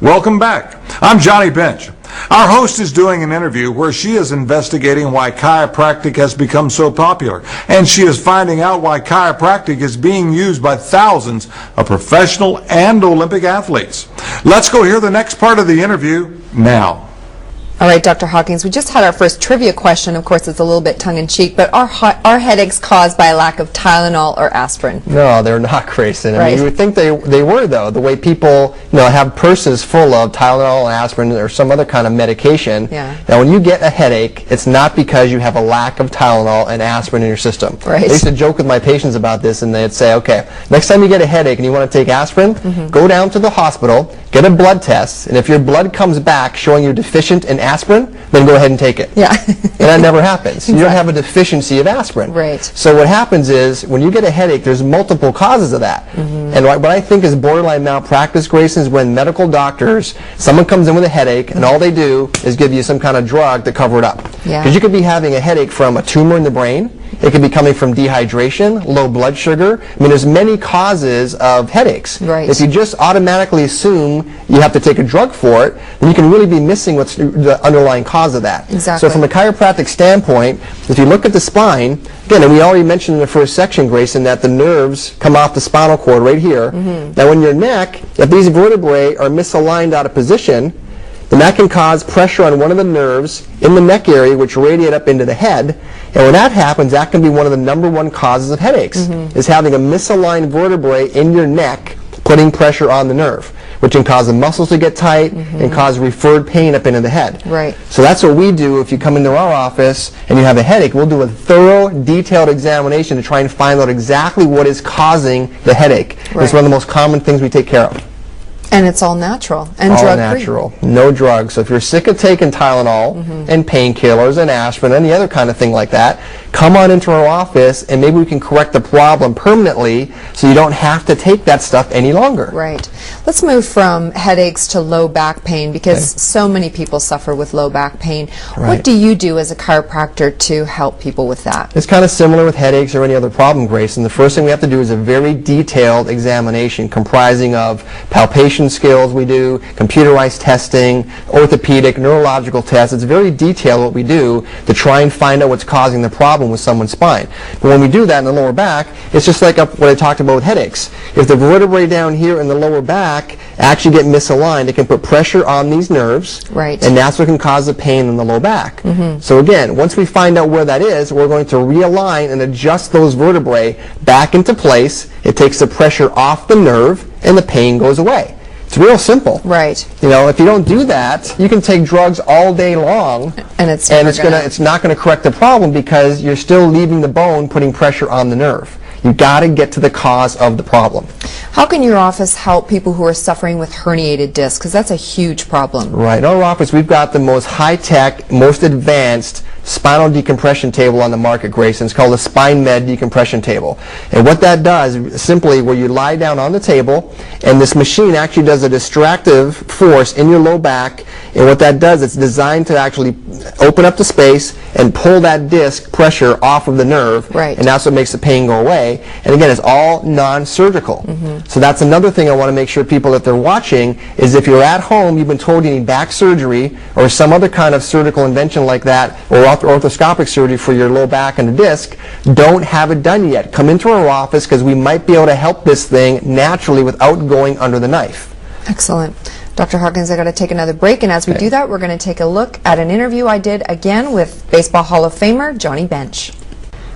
Welcome back. I'm Johnny Bench. Our host is doing an interview where she is investigating why chiropractic has become so popular, and she is finding out why chiropractic is being used by thousands of professional and Olympic athletes. Let's go hear the next part of the interview now. All right, Dr. Hawkins, we just had our first trivia question. Of course, it's a little bit tongue-in-cheek, but are headaches caused by a lack of Tylenol or asprin? No, they're not, Grayson. Right. I mean, you would think they were, though. The way people, have purses full of Tylenol, aspirin, or some other kind of medication. Yeah. Now, when you get a headache, it's not because you have a lack of Tylenol and aspirin in your system. Right. I used to joke with my patients about this, and they'd say, okay, next time you get a headache and you want to take aspirin, go down to the hospital, get a blood test, and if your blood comes back showing you're deficient in aspirin, then go ahead and take it. Yeah. And that never happens. Exactly. You don't have a deficiency of aspirin. Right. So what happens is, when you get a headache, there's multiple causes of that. And what I think is borderline malpractice, Grayson, is when medical doctors, someone comes in with a headache, and all they do is give you some kind of drug to cover it up. Yeah. Because you could be having a headache from a tumor in the brain. It could be coming from dehydration, low blood sugar. I mean, there's many causes of headaches. Right. If you just automatically assume you have to take a drug for it, then you can really be missing what's the underlying cause of that. Exactly. So from a chiropractic standpoint, if you look at the spine, again, and we already mentioned in the first section, Grayson, that the nerves come off the spinal cord right here. Now, in your neck, if these vertebrae are misaligned out of position, then that can cause pressure on one of the nerves in the neck area, which radiate up into the head. And when that happens, that can be one of the #1 causes of headaches, is having a misaligned vertebrae in your neck putting pressure on the nerve, which can cause the muscles to get tight and cause referred pain up into the head. Right. So that's what we do. If you come into our office and you have a headache, we'll do a thorough, detailed examination to try and find out exactly what is causing the headache. Right. It's one of the most common things we take care of. And it's all natural and All drug-free. natural, no drugs. So if you're sick of taking Tylenol and painkillers and aspirin, any other kind of thing like that, come on into our office and maybe we can correct the problem permanently so you don't have to take that stuff any longer. Right. Let's move from headaches to low back pain, because so many people suffer with low back pain. What Right. do you do as a chiropractor to help people with that? It's kind of similar with headaches or any other problem, Grace. And the first thing we have to do is a very detailed examination comprising of palpation skills we do, computerized testing, orthopedic, neurological tests. It's very detailed what we do to try and find out what's causing the problem with someone's spine. But when we do that in the lower back, it's just like what I talked about with headaches. If the vertebrae down here in the lower back actually get misaligned, it can put pressure on these nerves, Right. and that's what can cause the pain in the low back. So again, once we find out where that is, we're going to realign and adjust those vertebrae back into place. It takes the pressure off the nerve, and the pain goes away. It's real simple. Right. If you don't do that, you can take drugs all day long, And it's not going to correct the problem because you're still leaving the bone putting pressure on the nerve. You got to get to the cause of the problem. How can your office help people who are suffering with herniated discs? Because that's a huge problem. Right. In our office, we've got the most high-tech, most advanced spinal decompression table on the market, Grayson. It's called a Spine Med decompression table. And what that does is simply where you lie down on the table, and this machine actually does a distractive force in your low back. And what that does, it's designed to actually open up the space and pull that disc pressure off of the nerve. Right. And that's what makes the pain go away. And again, it's all non-surgical. So that's another thing I want to make sure people, if they're watching, is if you're at home, you've been told you need back surgery or some other kind of surgical invention like that, or orthoscopic surgery for your low back and the disc, don't have it done yet. Come into our office because we might be able to help this thing naturally without going under the knife. Excellent. Dr. Hawkins, I got to take another break, and as we do that, we're going to take a look at an interview I did again with Baseball Hall of Famer Johnny Bench.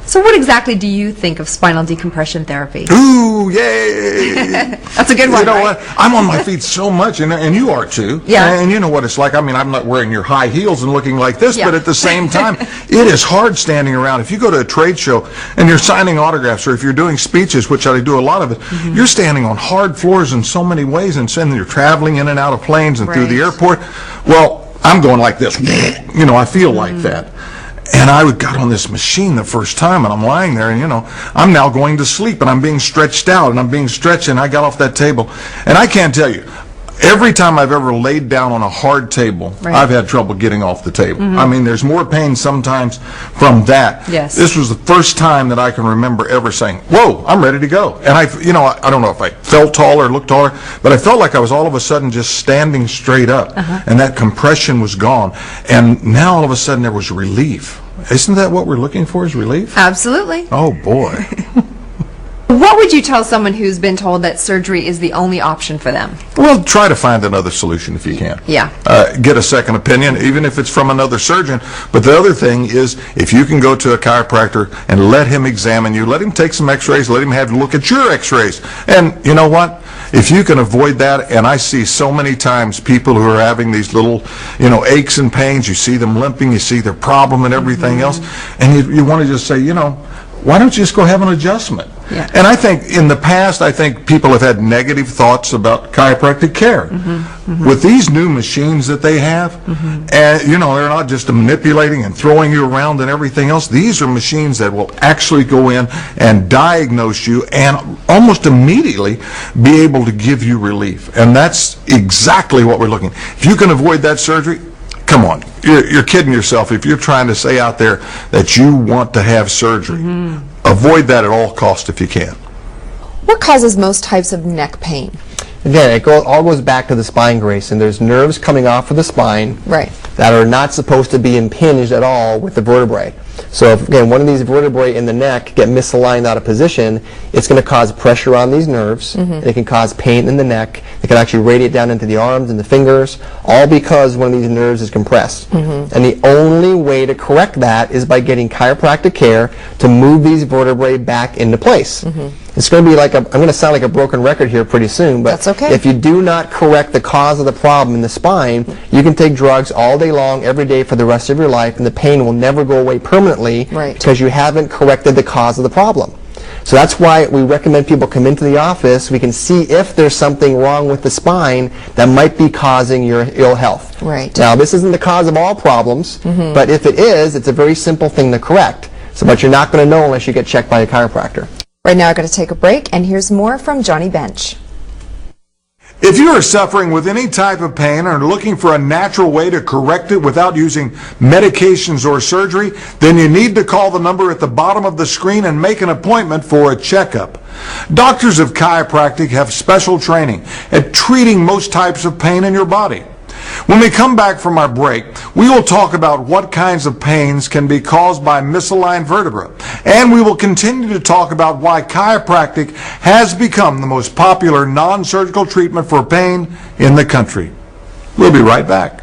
So what exactly do you think of spinal decompression therapy? Ooh, yay! That's a good one, You know right? what? I'm on my feet so much, and you are too. Yeah. And you know what it's like. I mean, I'm not wearing your high heels and looking like this, Yeah. but at the same time, it is hard standing around. If you go to a trade show and you're signing autographs, or if you're doing speeches, which I do a lot of it, you're standing on hard floors in so many ways, and then you're traveling in and out of planes and through the Right. airport. Well, I'm going like this. I feel like that. And I got on this machine the first time, and I'm lying there, and I'm now going to sleep, and I'm being stretched out, and I'm being stretched, and I got off that table. And I can't tell you, Every time I've ever laid down on a hard table, I've had trouble getting off the table. I mean, there's more pain sometimes from that. Yes. This was the first time that I can remember ever saying, whoa, I'm ready to go. And I don't know if I felt taller, looked taller, but I felt like I was all of a sudden just standing straight up. And that compression was gone. And now all of a sudden there was relief. Isn't that what we're looking for, is relief? Absolutely. Oh, boy. What would you tell someone who's been told that surgery is the only option for them? Well, try to find another solution if you can. Yeah. Get a second opinion, even if it's from another surgeon. But the other thing is, if you can go to a chiropractor and let him examine you, let him take some x-rays, let him have a look at your x-rays. And you know what? If you can avoid that, and I see so many times people who are having these little, aches and pains, you see them limping, you see their problem and everything else, and you want to just say, why don't you just go have an adjustment? Yeah. And I think in the past, people have had negative thoughts about chiropractic care. With these new machines that they have, and they're not just manipulating and throwing you around and everything else. These are machines that will actually go in and diagnose you and almost immediately be able to give you relief. And that's exactly what we're looking. If you can avoid that surgery, come on, you're kidding yourself if you're trying to say out there that you want to have surgery. Avoid that at all costs if you can. What causes most types of neck pain? Again, it all goes back to the spine, Grace, and there's nerves coming off of the spine that are not supposed to be impinged at all with the vertebrae. So if, again, one of these vertebrae in the neck get misaligned out of position, it's going to cause pressure on these nerves. It can cause pain in the neck. It can actually radiate down into the arms and the fingers, all because one of these nerves is compressed. And the only way to correct that is by getting chiropractic care to move these vertebrae back into place. It's going to be like I'm going to sound like a broken record here pretty soon, but that's okay. If you do not correct the cause of the problem in the spine, you can take drugs all day long, every day for the rest of your life, and the pain will never go away permanently because you haven't corrected the cause of the problem. So that's why we recommend people come into the office. We can see if there's something wrong with the spine that might be causing your ill health. Now, this isn't the cause of all problems, but if it is, it's a very simple thing to correct. So, but you're not going to know unless you get checked by a chiropractor. Right now, I'm going to take a break, and here's more from Johnny Bench. If you are suffering with any type of pain and are looking for a natural way to correct it without using medications or surgery, then you need to call the number at the bottom of the screen and make an appointment for a checkup. Doctors of chiropractic have special training at treating most types of pain in your body. When we come back from our break, we will talk about what kinds of pains can be caused by misaligned vertebra, and we will continue to talk about why chiropractic has become the most popular non-surgical treatment for pain in the country. We'll be right back.